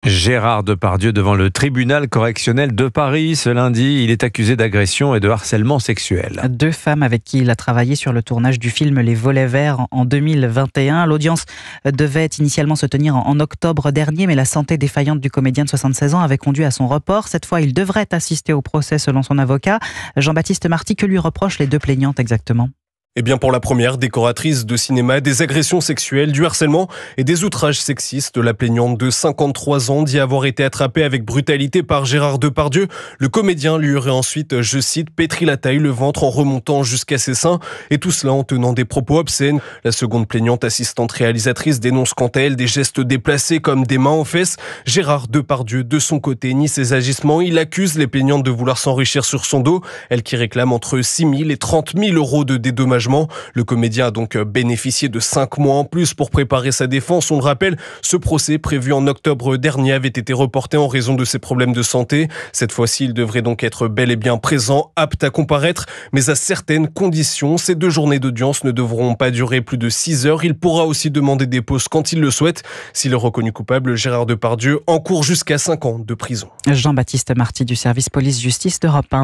Gérard Depardieu devant le tribunal correctionnel de Paris. Ce lundi, il est accusé d'agression et de harcèlement sexuel. Deux femmes avec qui il a travaillé sur le tournage du film Les Volets Verts en 2021. L'audience devait initialement se tenir en octobre dernier, mais la santé défaillante du comédien de 76 ans avait conduit à son report. Cette fois, il devrait assister au procès selon son avocat. Jean-Baptiste Marty, que lui reprochent les deux plaignantes exactement ? Eh bien pour la première, décoratrice de cinéma, des agressions sexuelles, du harcèlement et des outrages sexistes. La plaignante de 53 ans dit avoir été attrapée avec brutalité par Gérard Depardieu. Le comédien lui aurait ensuite, je cite, pétri la taille, le ventre en remontant jusqu'à ses seins, et tout cela en tenant des propos obscènes. La seconde plaignante, assistante réalisatrice, dénonce quant à elle des gestes déplacés comme des mains aux fesses. Gérard Depardieu, de son côté, nie ses agissements. Il accuse les plaignantes de vouloir s'enrichir sur son dos, elle qui réclame entre 6 000 et 30 000 euros de dédommagement. Le comédien a donc bénéficié de 5 mois en plus pour préparer sa défense. On le rappelle, ce procès prévu en octobre dernier avait été reporté en raison de ses problèmes de santé. Cette fois-ci, il devrait donc être bel et bien présent, apte à comparaître, mais à certaines conditions. Ces 2 journées d'audience ne devront pas durer plus de 6 heures. Il pourra aussi demander des pauses quand il le souhaite. S'il est reconnu coupable, Gérard Depardieu encourt jusqu'à 5 ans de prison. Jean-Baptiste Marty du service police-justice d'Europe 1.